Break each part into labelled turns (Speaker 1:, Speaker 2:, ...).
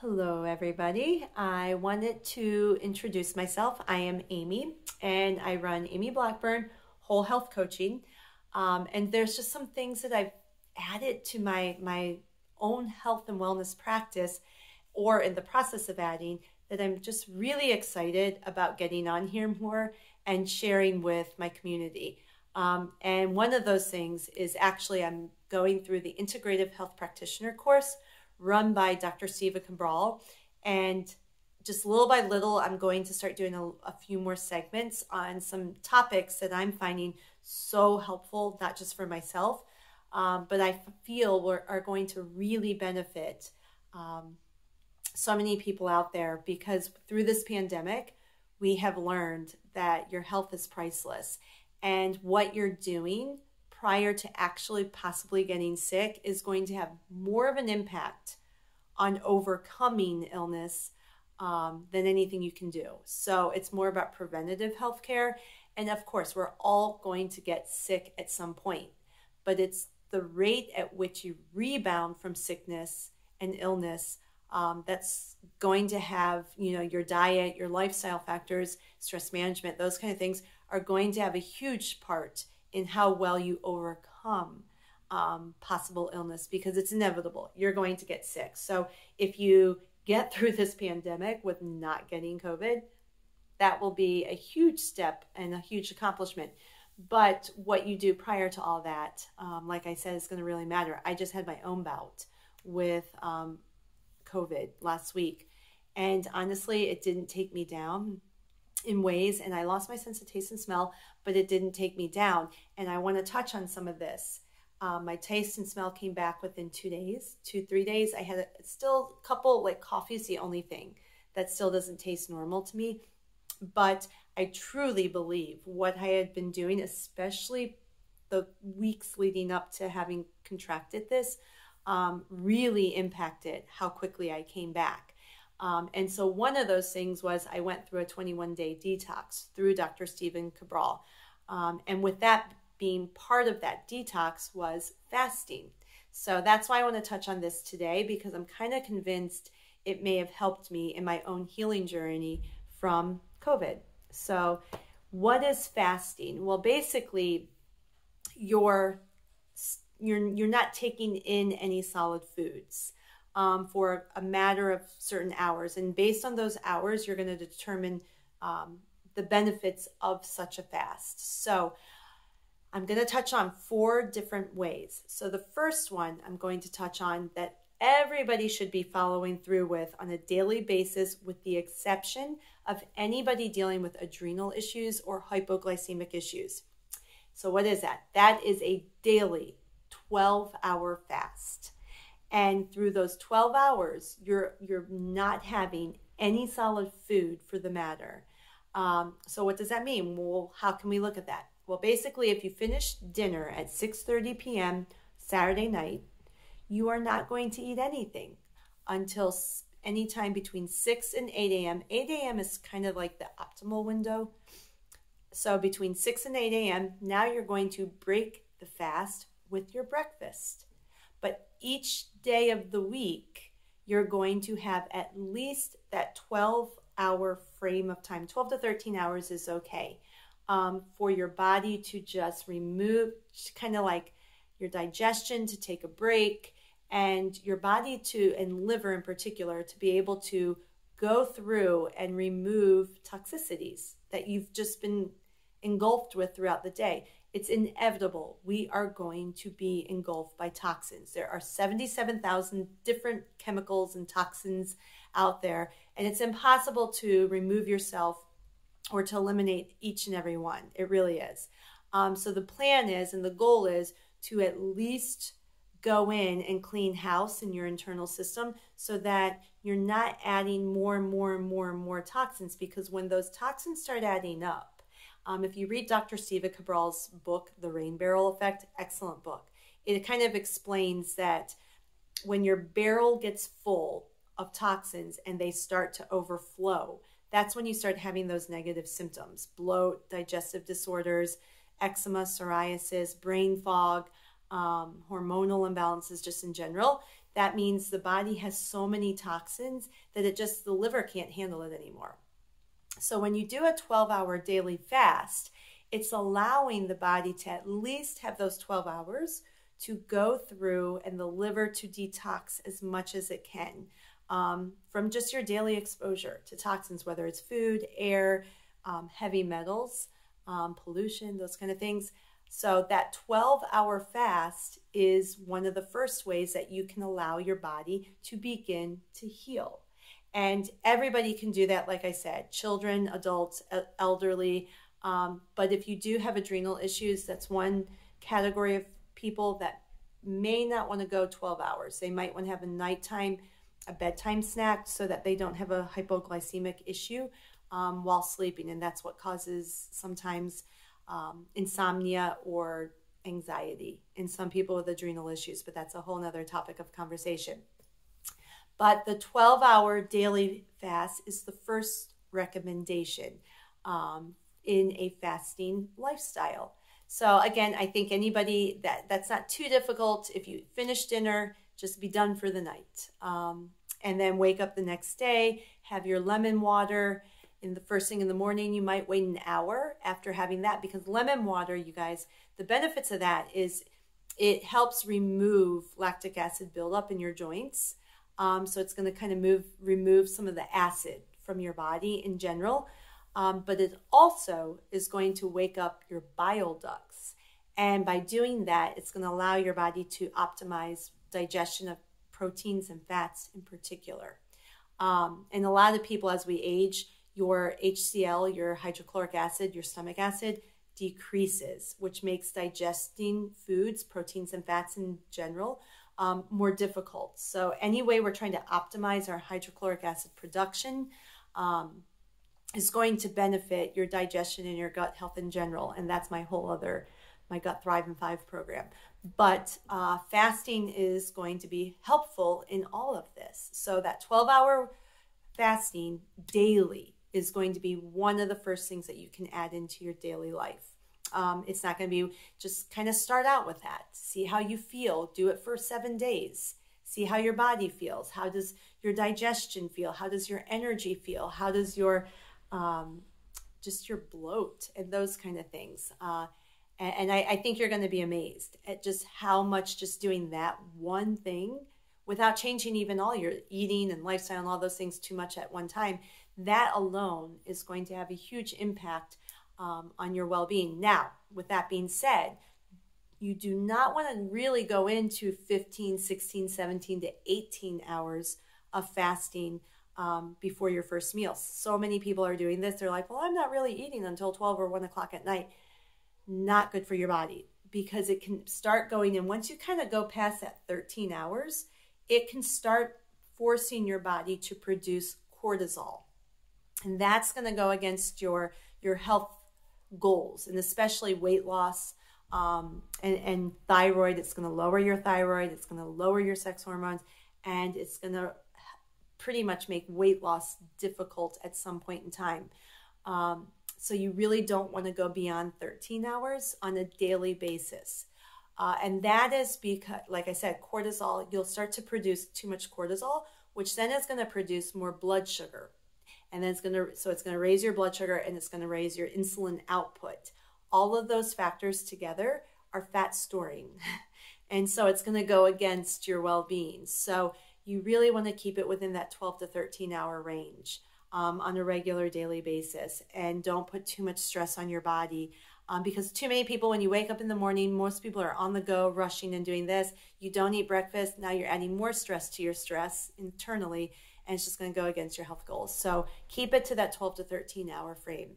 Speaker 1: Hello, everybody. I wanted to introduce myself. I am Amy, and I run Amy Blackburn Whole Health Coaching. And there's just some things that I've added to my own health and wellness practice, or in the process of adding, that I'm just really excited about getting on here more and sharing with my community. And one of those things is actually I'm going through the Integrative Health Practitioner course run by Dr. Stephen Cabral. And just little by little, I'm going to start doing a few more segments on some topics that I'm finding so helpful, not just for myself, but I feel are going to really benefit so many people out there, because through this pandemic, we have learned that your health is priceless, and what you're doing prior to actually possibly getting sick is going to have more of an impact on overcoming illness than anything you can do. So it's more about preventative health care. And of course, we're all going to get sick at some point, but it's the rate at which you rebound from sickness and illness that's going to have, your diet, your lifestyle factors, stress management, those kind of things are going to have a huge part in how well you overcome possible illness, because it's inevitable. You're going to get sick. So if you get through this pandemic with not getting COVID, that will be a huge step and a huge accomplishment. But what you do prior to all that, like I said, is going to really matter. I just had my own bout with COVID last week, and honestly, it didn't take me down in ways, and I lost my sense of taste and smell, but it didn't take me down. And I want to touch on some of this. My taste and smell came back within 2 days, 3 days. I had still a couple, like coffee is the only thing that still doesn't taste normal to me. But I truly believe what I had been doing, especially the weeks leading up to having contracted this, really impacted how quickly I came back. And so one of those things was I went through a 21-day detox through Dr. Stephen Cabral. And with that being part of that detox was fasting. So that's why I want to touch on this today, because I'm kind of convinced it may have helped me in my own healing journey from COVID. So what is fasting? Well, basically, you're not taking in any solid foods for a matter of certain hours. And based on those hours, you're going to determine the benefits of such a fast. So I'm going to touch on 4 different ways. So the first one I'm going to touch on that everybody should be following through with on a daily basis, with the exception of anybody dealing with adrenal issues or hypoglycemic issues. So what is that? That is a daily 12-hour fast. And through those 12 hours, you're not having any solid food for the matter. So what does that mean? Well, how can we look at that? Well, basically, if you finish dinner at 6:30 p.m. Saturday night, you are not going to eat anything until anytime between 6 and 8 a.m. 8 a.m. is kind of like the optimal window. So between 6 and 8 a.m., now you're going to break the fast with your breakfast. But each day of the week, you're going to have at least that 12-hour frame of time. 12 to 13 hours is okay for your body to just remove, kind of like your digestion to take a break, and your body to, and liver in particular, to be able to go through and remove toxicities that you've just been engulfed with throughout the day. It's inevitable. We are going to be engulfed by toxins. There are 77,000 different chemicals and toxins out there, and it's impossible to remove yourself or to eliminate each and every one. It really is. So the plan is, and the goal is, to at least go in and clean house in your internal system so that you're not adding more and more and more and more toxins, because when those toxins start adding up, if you read Dr. Stephen Cabral's book, The Rain Barrel Effect, excellent book, it kind of explains that when your barrel gets full of toxins and they start to overflow, that's when you start having those negative symptoms: bloat, digestive disorders, eczema, psoriasis, brain fog, hormonal imbalances just in general. that means the body has so many toxins that the liver can't handle it anymore. So when you do a 12-hour daily fast, it's allowing the body to at least have those 12 hours to go through and the liver to detox as much as it can from just your daily exposure to toxins, whether it's food, air, heavy metals, pollution, those kind of things. So that 12-hour fast is one of the first ways that you can allow your body to begin to heal. And everybody can do that, like I said, children, adults, elderly. But if you do have adrenal issues, that's one category of people that may not want to go 12 hours. They might want to have a bedtime snack so that they don't have a hypoglycemic issue while sleeping. And that's what causes sometimes insomnia or anxiety in some people with adrenal issues, but that's a whole nother topic of conversation. But the 12-hour daily fast is the first recommendation in a fasting lifestyle. So again, I think anybody that's not too difficult. If you finish dinner, just be done for the night. And then wake up the next day, have your lemon water. In the first thing in the morning, you might wait an hour after having that, because lemon water, you guys, the benefits of that is it helps remove lactic acid buildup in your joints. So it's going to kind of remove some of the acid from your body in general. But it also is going to wake up your bile ducts. And by doing that, it's going to allow your body to optimize digestion of proteins and fats in particular. And a lot of people, as we age, your HCl, your hydrochloric acid, your stomach acid decreases, which makes digesting foods, proteins and fats in general, more difficult. So anyway, we're trying to optimize our hydrochloric acid production is going to benefit your digestion and your gut health in general. And that's my Gut Thrive in 5 program. But fasting is going to be helpful in all of this. So that 12-hour fasting daily is going to be one of the first things that you can add into your daily life. It's not going to be just kind of start out with that. See how you feel. Do it for 7 days. See how your body feels. How does your digestion feel? How does your energy feel? How does your just your bloat and those kind of things. And I think you're going to be amazed at just how much just doing that one thing without changing even all your eating and lifestyle and all those things too much at one time, that alone is going to have a huge impact on your well-being. Now, with that being said, you do not want to really go into 15, 16, 17 to 18 hours of fasting before your first meal. So many people are doing this. They're like, well, I'm not really eating until 12 or 1 o'clock at night. Not good for your body, because it can start going in. Once you kind of go past that 13 hours, it can start forcing your body to produce cortisol. And that's going to go against your health goals, and especially weight loss and thyroid. It's going to lower your thyroid. It's going to lower your sex hormones, and it's going to pretty much make weight loss difficult at some point in time. So you really don't want to go beyond 13 hours on a daily basis. And that is because, like I said, cortisol, you'll start to produce too much cortisol, which then is going to produce more blood sugar. And then it's going to raise your blood sugar, and it's going to raise your insulin output. All of those factors together are fat storing. And so it's going to go against your well-being. So you really want to keep it within that 12 to 13 hour range on a regular daily basis. And don't put too much stress on your body, because too many people, when you wake up in the morning, most people are on the go, rushing and doing this. You don't eat breakfast. Now you're adding more stress to your stress internally, and it's just going to go against your health goals. So keep it to that 12 to 13 hour frame.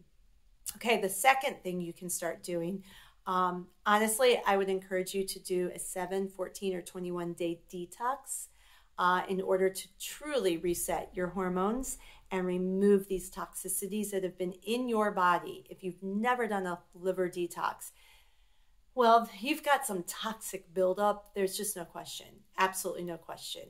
Speaker 1: Okay, the second thing you can start doing, honestly, I would encourage you to do a 7, 14, or 21 day detox in order to truly reset your hormones and remove these toxicities that have been in your body. If you've never done a liver detox, well, you've got some toxic buildup. There's just no question, absolutely no question.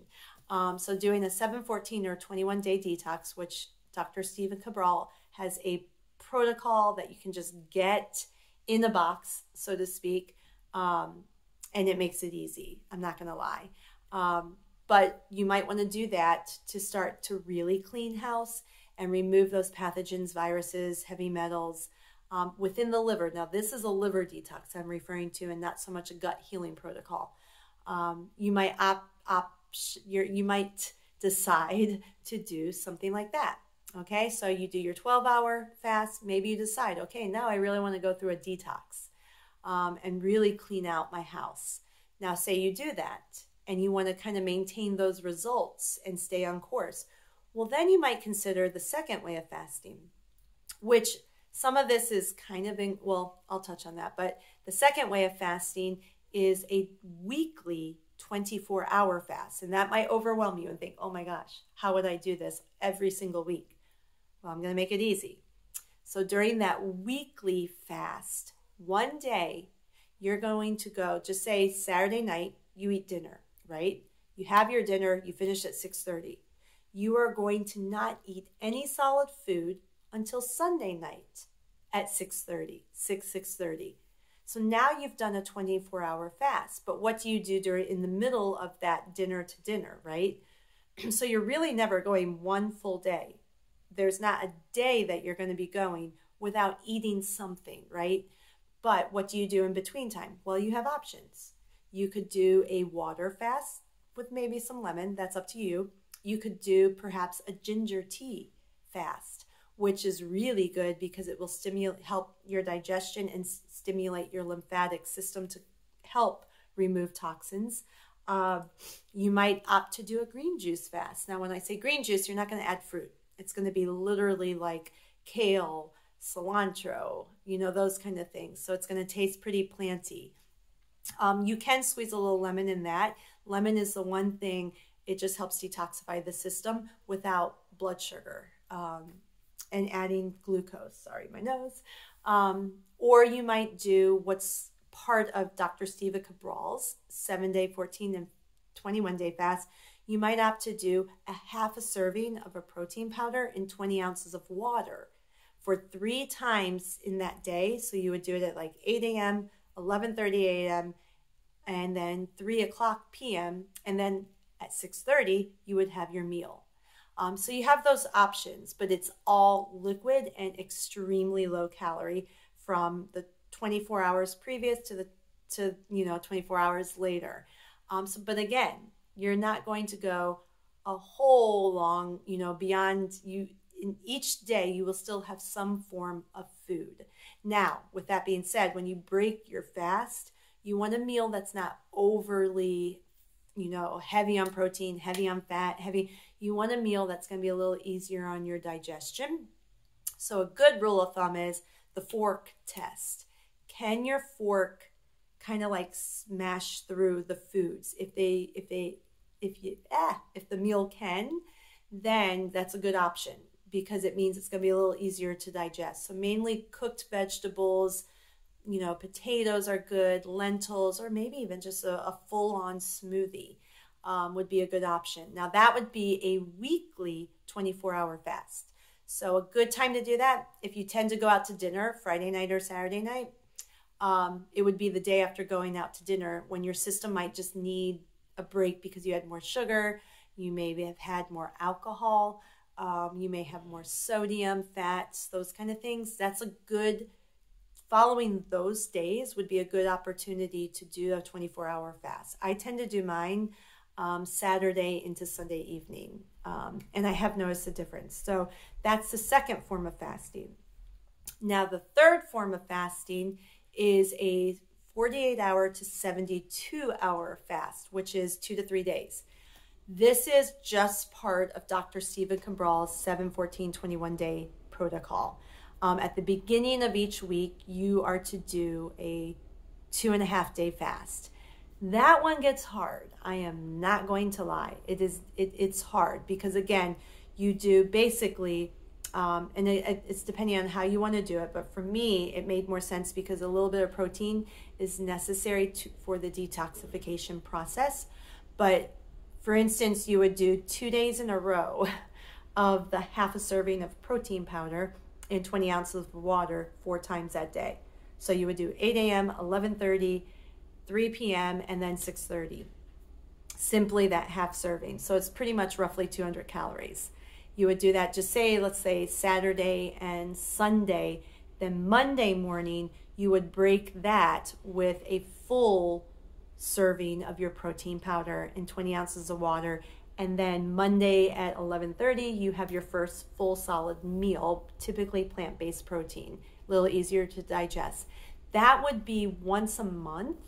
Speaker 1: So doing a 7, 14, or 21 day detox, which Dr. Stephen Cabral has a protocol that you can just get in a box, so to speak, and it makes it easy. I'm not going to lie. But you might want to do that to start to really clean house and remove those pathogens, viruses, heavy metals within the liver. Now, this is a liver detox I'm referring to, and not so much a gut healing protocol. You might you might decide to do something like that. Okay, so you do your 12-hour fast. Maybe you decide, okay, now I really want to go through a detox and really clean out my house. Now, say you do that and you want to kind of maintain those results and stay on course. Well, then you might consider the second way of fasting, which some of this is kind of well, I'll touch on that. But the second way of fasting is a weekly 24-hour fast. And that might overwhelm you and think, oh my gosh, how would I do this every single week? Well, I'm going to make it easy. So during that weekly fast, one day, you're going to go, just say Saturday night, you eat dinner, right? You have your dinner, you finish at 6:30. You are going to not eat any solid food until Sunday night at 6:30. So now you've done a 24-hour fast. But what do you do in the middle of that dinner to dinner, right? So you're really never going one full day. There's not a day that you're going to be going without eating something, right? But what do you do in between time? Well, you have options. You could do a water fast with maybe some lemon. That's up to you. You could do perhaps a ginger tea fast, which is really good because it will help your digestion and stimulate your lymphatic system to help remove toxins. You might opt to do a green juice fast. Now, when I say green juice, you're not going to add fruit. It's going to be literally like kale, cilantro, those kind of things. So it's going to taste pretty planty. You can squeeze a little lemon in that. Lemon is the one thing, it just helps detoxify the system without blood sugar and adding glucose. Sorry, my nose. Or you might do what's part of Dr. Steva Cabral's 7-day, 14, and 21-day fast. You might opt to do a half a serving of a protein powder in 20 ounces of water for 3 times in that day. So you would do it at like 8 a.m., 11:30 a.m., and then 3 o'clock p.m. And then at 6:30, you would have your meal. So you have those options, but it's all liquid and extremely low calorie from the 24 hours previous to 24 hours later. But again, you're not going to go a whole long, beyond you. In each day, you will still have some form of food. Now, with that being said, when you break your fast, you want a meal that's not overly, heavy on protein, heavy on fat, You want a meal that's going to be a little easier on your digestion. So a good rule of thumb is the fork test. Can your fork kind of like smash through the foods? If the meal can, then that's a good option because it means it's going to be a little easier to digest. So mainly cooked vegetables, potatoes are good, lentils, or maybe even just a full-on smoothie would be a good option. Now that would be a weekly 24-hour fast. So a good time to do that, if you tend to go out to dinner Friday night or Saturday night, it would be the day after going out to dinner when your system might just need a break because you had more sugar, you maybe have had more alcohol, you may have more sodium, fats, those kind of things. Following those days would be a good opportunity to do a 24-hour fast. I tend to do mine Saturday into Sunday evening, and I have noticed a difference. So that's the second form of fasting. Now the third form of fasting is a 48-hour to 72-hour fast, which is 2 to 3 days. This is just part of Dr. Stephen Cabral's 7-14-21-day protocol. At the beginning of each week, you are to do a 2.5-day fast. That one gets hard. I am not going to lie. It's hard because, again, you do basically, and it's depending on how you want to do it, but for me, it made more sense because a little bit of protein is necessary for the detoxification process. But for instance, you would do 2 days in a row of the half a serving of protein powder in 20 ounces of water 4 times that day. So you would do 8 a.m., 11:30, 3 p.m., and then 6:30. simply that half serving. So it's pretty much roughly 200 calories. You would do that, just say, let's say Saturday and Sunday. Then Monday morning, you would break that with a full serving of your protein powder and 20 ounces of water. And then Monday at 11:30, you have your first full solid meal, typically plant-based protein, a little easier to digest. That would be once a month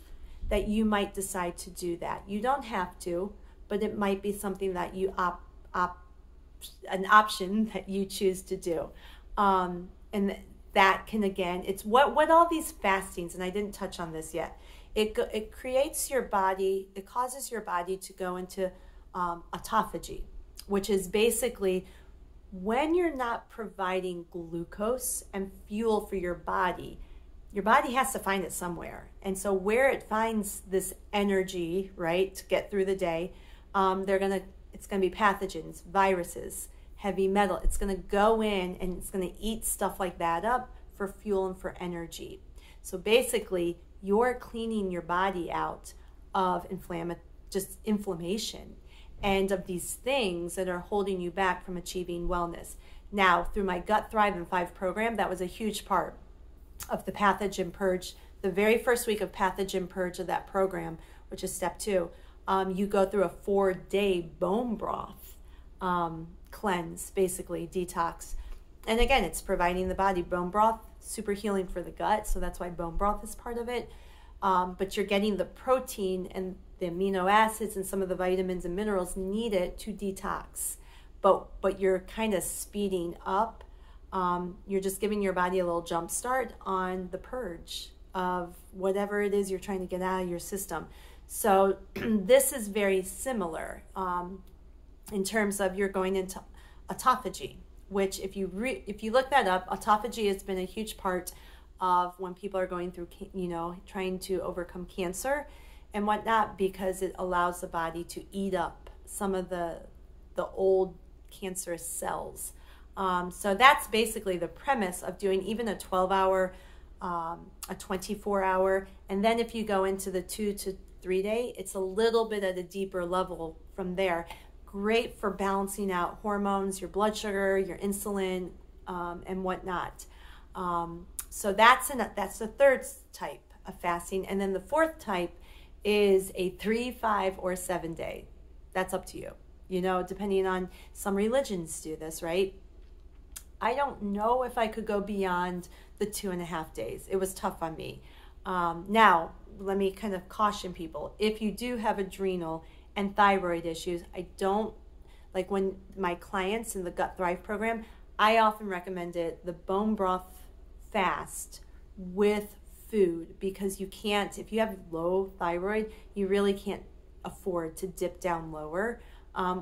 Speaker 1: that you might decide to do that. You don't have to, but it might be something that you an option that you choose to do. And that can, again, it's what all these fastings, and I didn't touch on this yet, it creates your body, it causes your body to go into autophagy, which is basically when you're not providing glucose and fuel for your body has to find it somewhere. And so where it finds this energy, right, to get through the day, it's going to be pathogens, viruses, heavy metal. It's going to go in and it's going to eat stuff like that up for fuel and for energy. So basically, you're cleaning your body out of inflammation and of these things that are holding you back from achieving wellness. Now, through my Gut Thrive in 5 program, that was a huge part of the pathogen purge. The very first week of pathogen purge of that program, which is step 2, you go through a 4-day bone broth cleanse, basically detox. And again, it's providing the body bone broth, super healing for the gut. So that's why bone broth is part of it. But you're getting the protein and the amino acids and some of the vitamins and minerals needed to detox. But you're kind of speeding up. You're just giving your body a little jump start on the purge of whatever it is you're trying to get out of your system. So this is very similar in terms of you're going into autophagy, which if you look that up, autophagy has been a huge part of when people are going through, trying to overcome cancer and whatnot, because it allows the body to eat up some of the old cancerous cells. So that's basically the premise of doing even a 12-hour, a 24-hour, and then if you go into the 2 to 3 day, it's a little bit at a deeper level from there. Great for balancing out hormones, your blood sugar, your insulin, and whatnot. So that's the third type of fasting. And then the fourth type is a 3, 5, or 7 day. That's up to you. Depending on, some religions do this, right? I don't know if I could go beyond the 2.5 days. It was tough on me. Now, let me kind of caution people. If you do have adrenal and thyroid issues, I don't, like when my clients in the Gut Thrive program, I often recommended the bone broth fast with food, because you can't, if you have low thyroid, you really can't afford to dip down lower.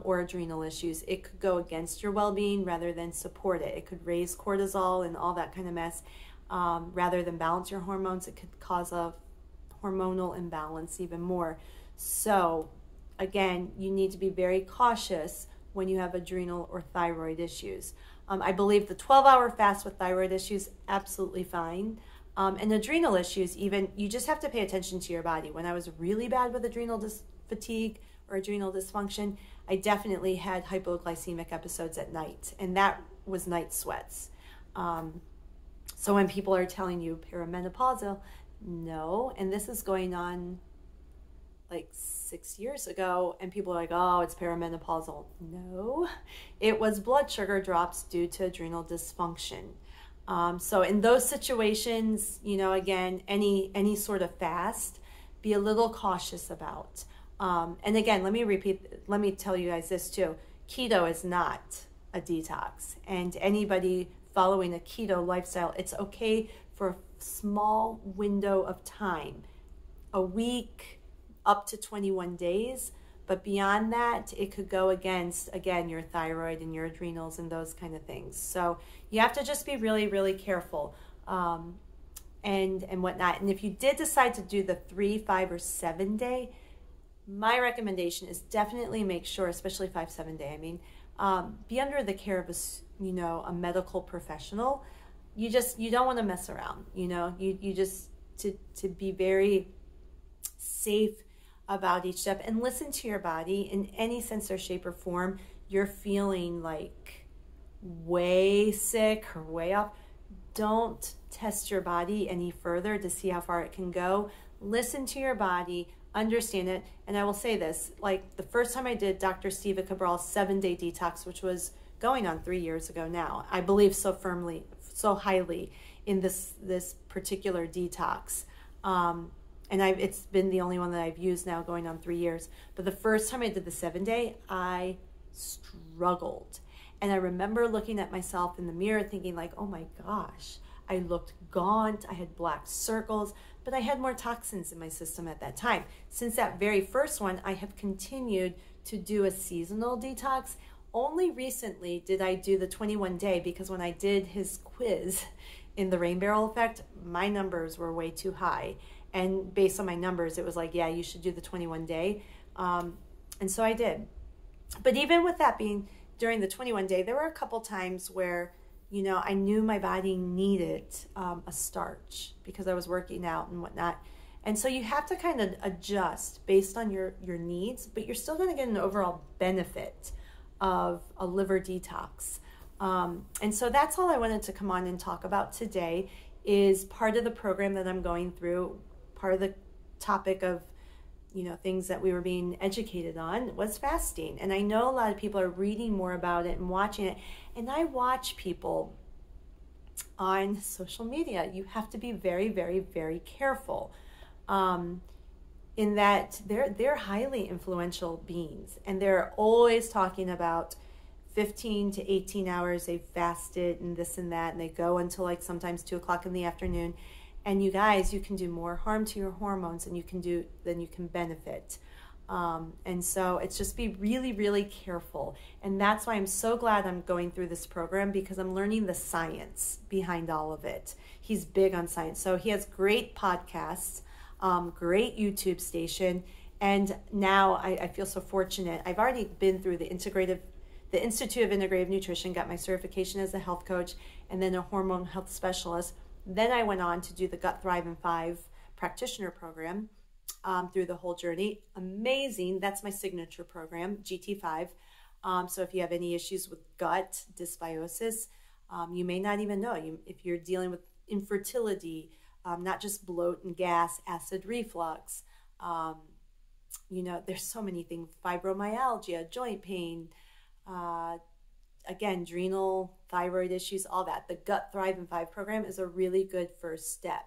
Speaker 1: Or adrenal issues. It could go against your well-being rather than support it. It could raise cortisol and all that kind of mess. Rather than balance your hormones, it could cause a hormonal imbalance even more. So again, you need to be very cautious when you have adrenal or thyroid issues. I believe the 12-hour fast with thyroid issues, absolutely fine. And adrenal issues, even, you just have to pay attention to your body. When I was really bad with adrenal fatigue or adrenal dysfunction, I definitely had hypoglycemic episodes at night, and that was night sweats. So when people are telling you perimenopausal, no, and this is going on like 6 years ago, and people are like, oh, it's perimenopausal. No, it was blood sugar drops due to adrenal dysfunction. So in those situations, again, any sort of fast, be a little cautious about. And again, let me tell you guys this too. Keto is not a detox, and anybody following a keto lifestyle, it's okay for a small window of time, a week up to 21 days. But beyond that, it could go against, again, your thyroid and your adrenals and those kind of things. So you have to just be really, really careful and whatnot. And if you did decide to do the 3, 5, or 7 day, my recommendation is definitely make sure, especially 5, 7 day, be under the care of a medical professional. You don't want to mess around, you just to be very safe. about each step and listen to your body. In any sense or shape or form you're feeling like way sick or way off, don't test your body any further to see how far it can go. Listen to your body, understand it. And I will say this, like the first time I did Dr. Steva Cabral's 7-day detox, which was going on 3 years ago now, I believe so firmly, so highly in this particular detox. And it's been the only one that I've used now going on 3 years. But the first time I did the 7-day, I struggled. And I remember looking at myself in the mirror thinking like, oh my gosh, I looked gaunt, I had black circles, but I had more toxins in my system at that time. Since that very first one, I have continued to do a seasonal detox. Only recently did I do the 21-day because when I did his quiz in the Rain Barrel Effect, my numbers were way too high. And based on my numbers, it was like, yeah, you should do the 21-day. And so I did. But even with that being during the 21-day, there were a couple times where, you know, I knew my body needed a starch because I was working out and whatnot. And so you have to kind of adjust based on your needs, but you're still going to get an overall benefit of a liver detox. And so that's all I wanted to come on and talk about today is part of the program that I'm going through. Part of the topic of, you know, things that we were being educated on was fasting. And I know a lot of people are reading more about it and watching it. And I watch people on social media. You have to be very, very, very careful in that they're highly influential beings. And they're always talking about 15 to 18 hours they've fasted and this and that. And they go until like sometimes 2 o'clock in the afternoon. And you guys, you can do more harm to your hormones than you can benefit. And so it's just be really, really careful. And that's why I'm so glad I'm going through this program because I'm learning the science behind all of it. He's big on science. So he has great podcasts, great YouTube station. And now I feel so fortunate. I've already been through the Institute of Integrative Nutrition, got my certification as a health coach, and then a hormone health specialist. Then I went on to do the Gut Thrive in 5 practitioner program through the whole journey. Amazing. That's my signature program, GT5. So if you have any issues with gut dysbiosis, you may not even know. If you're dealing with infertility, not just bloat and gas, acid reflux, you know, there's so many things, fibromyalgia, joint pain, again, adrenal, thyroid issues, all that. The Gut Thrive in 5 program is a really good first step.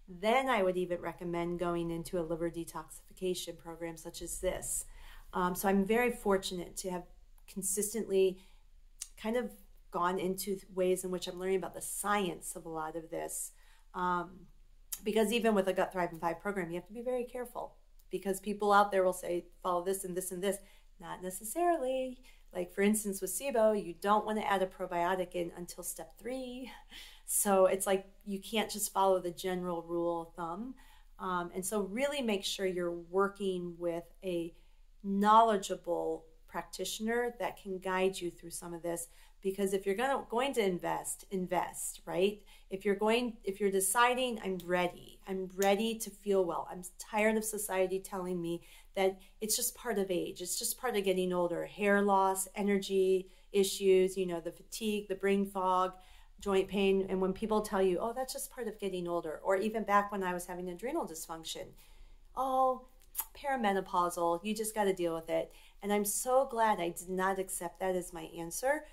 Speaker 1: Then I would even recommend going into a liver detoxification program such as this. So I'm very fortunate to have consistently kind of gone into ways in which I'm learning about the science of a lot of this. Because even with a Gut Thrive in 5 program, you have to be very careful because people out there will say, follow this and this and this. Not necessarily. Like for instance, with SIBO, you don't want to add a probiotic in until step 3. So it's like you can't just follow the general rule of thumb. And so really make sure you're working with a knowledgeable practitioner that can guide you through some of this. Because if you're going to invest, right? If you're deciding, I'm ready to feel well. I'm tired of society telling me that it's just part of age. It's just part of getting older. Hair loss, energy issues, you know, the fatigue, the brain fog, joint pain. And when people tell you, oh, that's just part of getting older, or even back when I was having adrenal dysfunction, oh, perimenopausal, you just got to deal with it. And I'm so glad I did not accept that as my answer.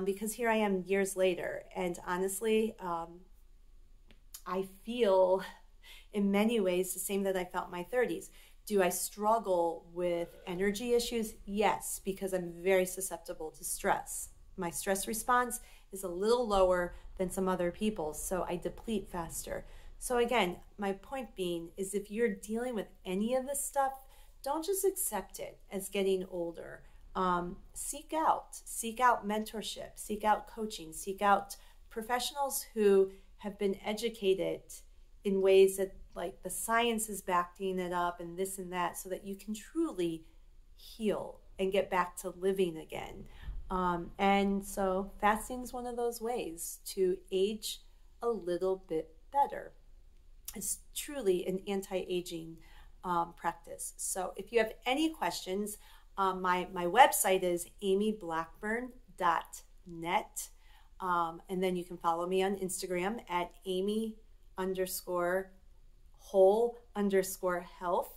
Speaker 1: Because here I am years later, and honestly, I feel in many ways the same that I felt in my 30s. Do I struggle with energy issues? Yes, because I'm very susceptible to stress. My stress response is a little lower than some other people's, so I deplete faster. So again, my point being is if you're dealing with any of this stuff, don't just accept it as getting older. Seek out mentorship, seek out coaching, seek out professionals who have been educated in ways that like the science is backing it up and this and that so that you can truly heal and get back to living again. And so fasting is one of those ways to age a little bit better. It's truly an anti-aging practice. So if you have any questions, my website is amyblackburn.net. And then you can follow me on Instagram at Amy_whole_health.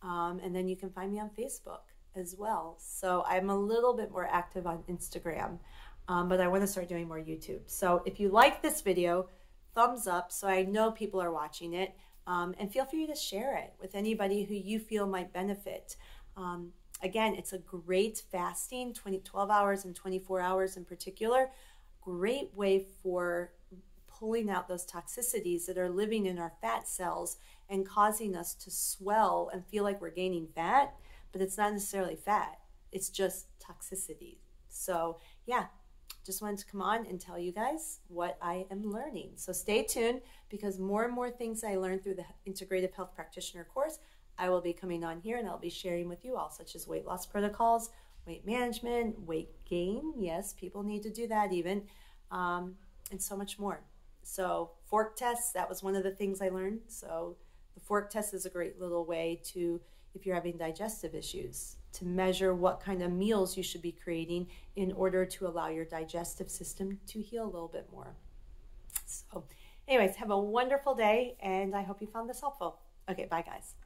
Speaker 1: And then you can find me on Facebook as well. So I'm a little bit more active on Instagram, but I want to start doing more YouTube. So if you like this video, thumbs up so I know people are watching it. And feel free to share it with anybody who you feel might benefit. Again, it's a great fasting, 12 hours and 24 hours in particular. Great way for pulling out those toxicities that are living in our fat cells and causing us to swell and feel like we're gaining fat, but it's not necessarily fat. It's just toxicity. So yeah, just wanted to come on and tell you guys what I am learning. So stay tuned, because more and more things I learned through the Integrative Health Practitioner course, I will be coming on here and I'll be sharing with you all, such as weight loss protocols, weight management, weight gain. Yes, people need to do that even, and so much more. So fork tests, that was one of the things I learned. So the fork test is a great little way to, if you're having digestive issues, to measure what kind of meals you should be creating in order to allow your digestive system to heal a little bit more. So anyways, have a wonderful day, and I hope you found this helpful. Okay, bye guys.